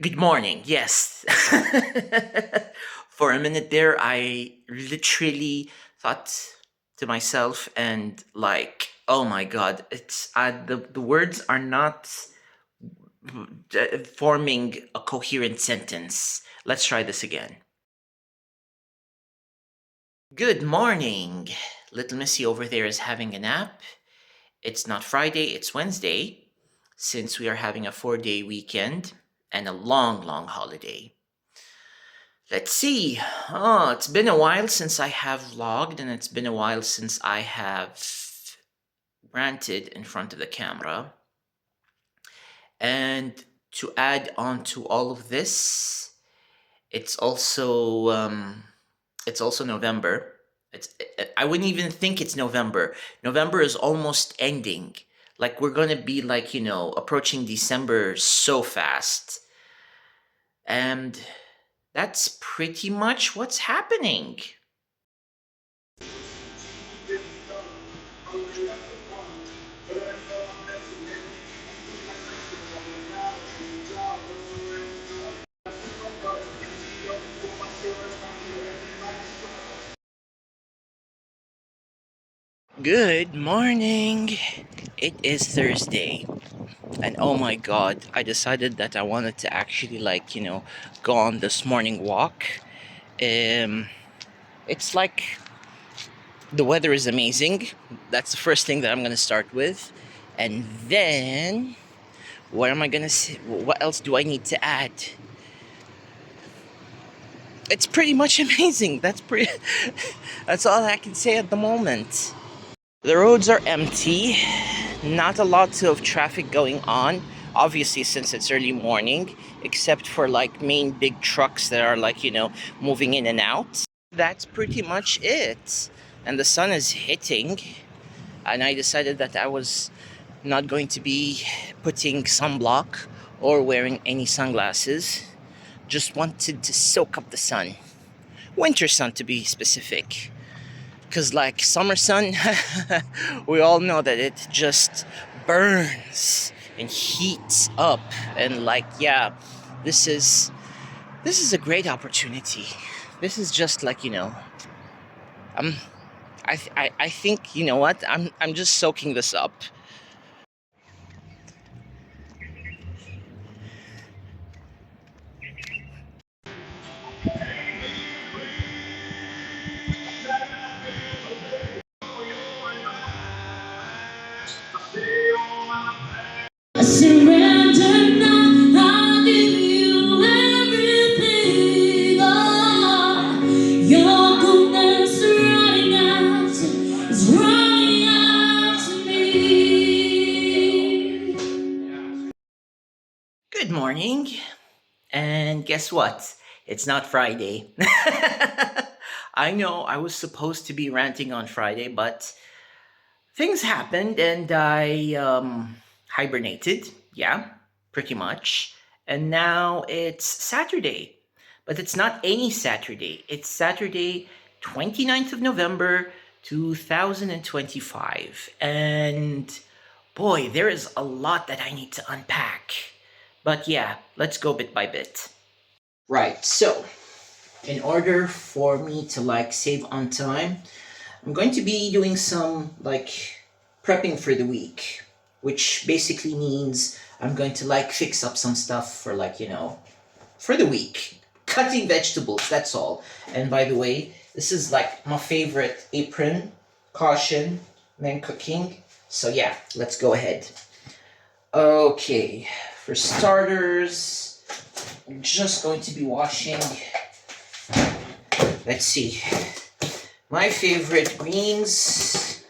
Good morning. Yes. For a minute there, I literally thought to myself and like, oh my god, it's the words are not forming a coherent sentence. Let's try this again. Good morning. Little Missy over there is having a nap. It's not Friday, it's Wednesday, since we are having a 4-day weekend and a long, long holiday. Let's see. Oh, it's been a while since I have vlogged, and it's been a while since I have ranted in front of the camera. And to add on to all of this, it's also November. I wouldn't even think it's November. November is almost ending. Like we're gonna be like approaching December so fast, and that's pretty much what's happening. Good morning. It is Thursday. And oh my god, I decided that I wanted to actually go on this morning walk. It's like the weather is amazing. That's the first thing that I'm going to start with. And then what am I going to say? What else do I need to add? It's pretty much amazing. That's all I can say at the moment. The roads are empty, not a lot of traffic going on, obviously since it's early morning, except for like main big trucks that are moving in and out. That's pretty much it. And the sun is hitting, and I decided that I was not going to be putting sunblock or wearing any sunglasses. Just wanted to soak up the sun. Winter sun to be specific. Because like summer sun, we all know that it just burns and heats up. And this is a great opportunity. This is just um, I think you know what, I'm just soaking this up. I surrender now, I give you everything. Oh, your goodness running out is running out to me. Good morning, and guess what? It's not Friday. I know I was supposed to be ranting on Friday, but things happened and I hibernated. Yeah, pretty much. And now it's Saturday. But it's not any Saturday. It's Saturday, 29th of November, 2025. And boy, there is a lot that I need to unpack. But yeah, let's go bit by bit. Right, so in order for me to save on time, I'm going to be doing some prepping for the week, which basically means I'm going to fix up some stuff for for the week. Cutting vegetables, that's all. And by the way, this is my favorite apron. Caution when cooking. So yeah, let's go ahead. Okay, for starters, I'm just going to be washing, let's see, my favorite greens,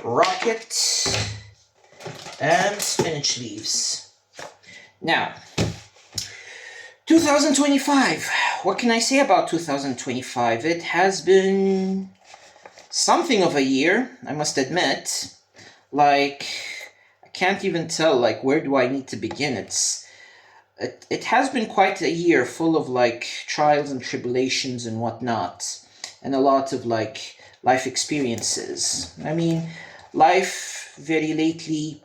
rocket, and spinach leaves. Now, 2025. What can I say about 2025? It has been something of a year, I must admit. I can't even tell, where do I need to begin? It has been quite a year full of trials and tribulations and whatnot, and a lot of life experiences. I mean, life very lately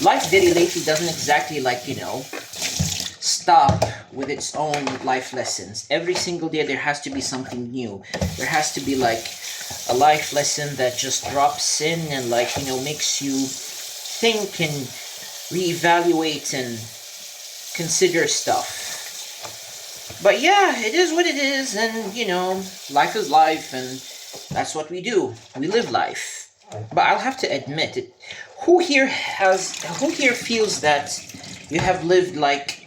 doesn't exactly stop with its own life lessons. Every single day there has to be something new. There has to be like a life lesson that just drops in and like, you know, makes you think and reevaluate and consider stuff. But yeah, it is what it is, and you know, life is life, and that's what we do. We live life. But I'll have to admit it. Who here feels that you have lived like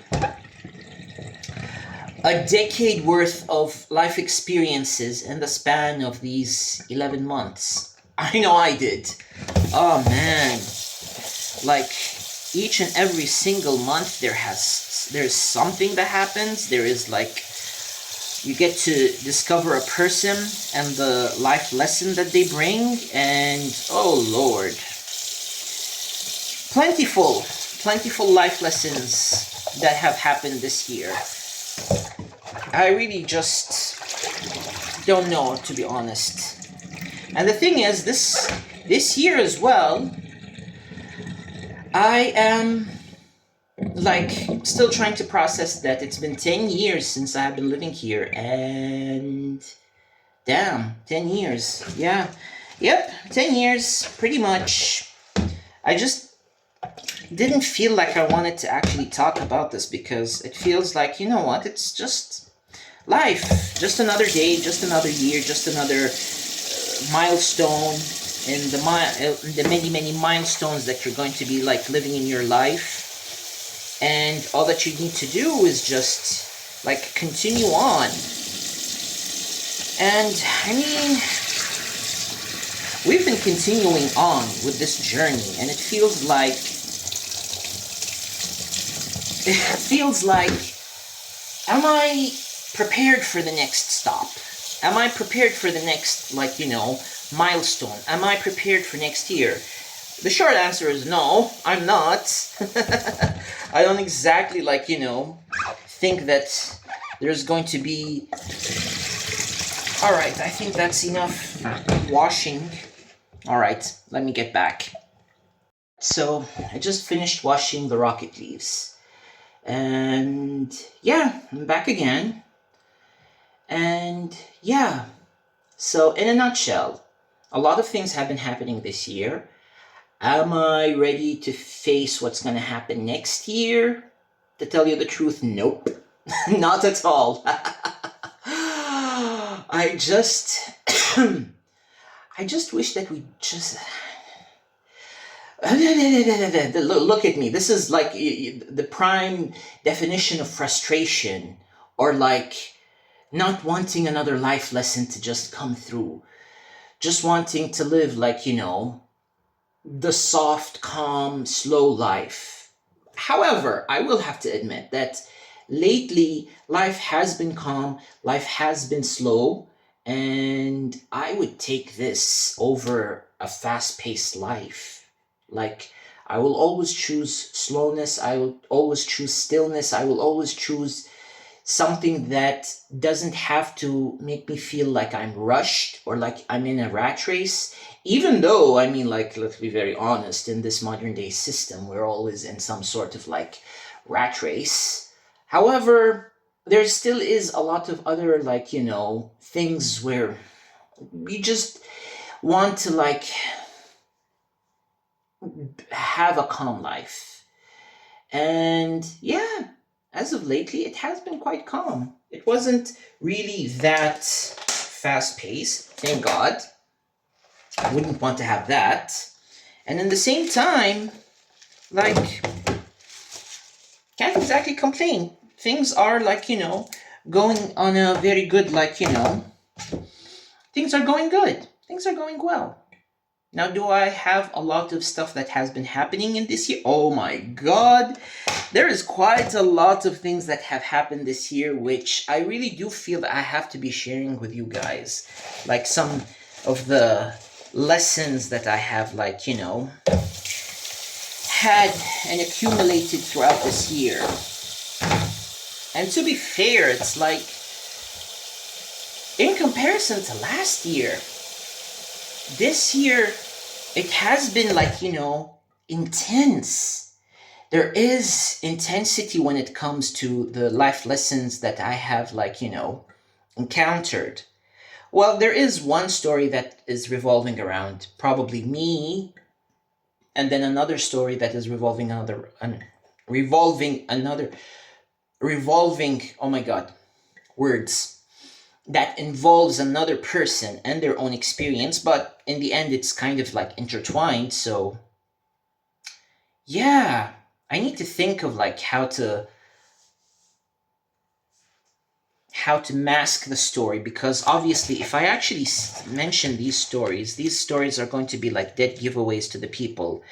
a decade worth of life experiences in the span of these 11 months? I know I did. Oh man. Like each and every single month there's something that happens. There is like you get to discover a person and the life lesson that they bring, and oh lord, plentiful life lessons that have happened this year. I really just don't know, to be honest. And the thing is, this year as well, I am like still trying to process that it's been 10 years since I have been living here, and damn, 10 years. Yeah. Yep, 10 years pretty much. I just didn't feel like I wanted to actually talk about this because it feels like, you know what, it's just life. Just another day, just another year, just another milestone in the many milestones that you're going to be like living in your life. And all that you need to do is just like continue on. And I mean, we've been continuing on with this journey, and it feels like, am I prepared for the next stop? Am I prepared for the next, like, you know, milestone? Am I prepared for next year? The short answer is no, I'm not. I don't exactly, like, you know, think that there's going to be... Alright, I think that's enough washing. Alright, let me get back. So, I just finished washing the rocket leaves. And yeah, I'm back again. And yeah, so in a nutshell, a lot of things have been happening this year. Am I ready to face what's going to happen next year? To tell you the truth, nope. Not at all. I just wish that we just... Look at me. This is like the prime definition of frustration, or like not wanting another life lesson to just come through. Just wanting to live like, you know, the soft, calm, slow life. However, I will have to admit that lately life has been calm, life has been slow, and I would take this over a fast-paced life. Like, I will always choose slowness, I will always choose stillness, I will always choose something that doesn't have to make me feel like I'm rushed or like I'm in a rat race. Even though, I mean, like, let's be very honest, in this modern day system, we're always in some sort of like rat race. However, there still is a lot of other, like, you know, things where you just want to like have a calm life. And yeah, as of lately, it has been quite calm. It wasn't really that fast-paced, thank God. I wouldn't want to have that. And in the same time, like, can't exactly complain. Things are like, you know, going on a very good, like, you know, things are going good. Things are going well. Now, do I have a lot of stuff that has been happening in this year? Oh my God. There is quite a lot of things that have happened this year, which I really do feel that I have to be sharing with you guys. Like some of the lessons that I have, like, you know, had and accumulated throughout this year. And to be fair, it's like, in comparison to last year, this year, it has been like, you know, intense. there is intensity when it comes to the life lessons that I have, like, encountered. Well, there is one story that is revolving around probably me, and then another story that is revolving, oh my god, words, that involves another person and their own experience, but in the end it's kind of like intertwined. So yeah, I need to think of like how to mask the story, because obviously if I actually mention these stories are going to be like dead giveaways to the people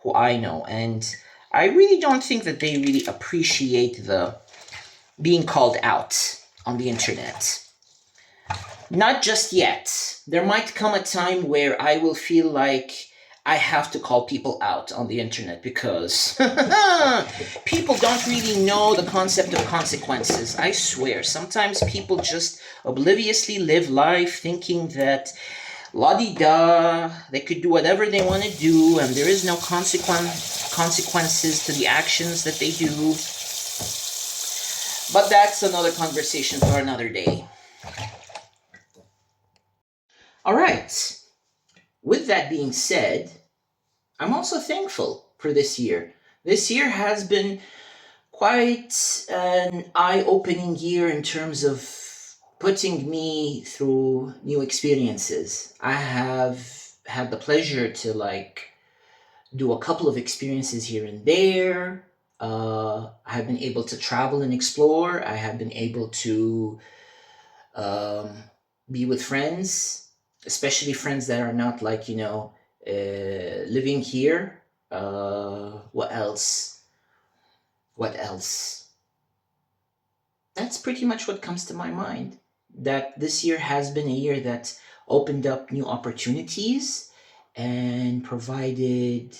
who I know, and I really don't think that they really appreciate the being called out on the internet. Not just yet. There might come a time where I will feel like I have to call people out on the internet, because people don't really know the concept of consequences. I swear, sometimes people just obliviously live life thinking that la di da, they could do whatever they want to do, and there is no consequences to the actions that they do. But that's another conversation for another day. All right. With that being said, I'm also thankful for this year. This year has been quite an eye opening year in terms of putting me through new experiences. I have had the pleasure to like do a couple of experiences here and there. I have been able to travel and explore. I have been able to um, be with friends, especially friends that are not like, living here. What else? What else? That's pretty much what comes to my mind. That this year has been a year that opened up new opportunities and provided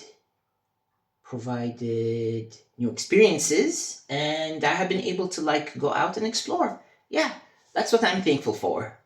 new experiences, and I have been able to like go out and explore. Yeah, that's what I'm thankful for.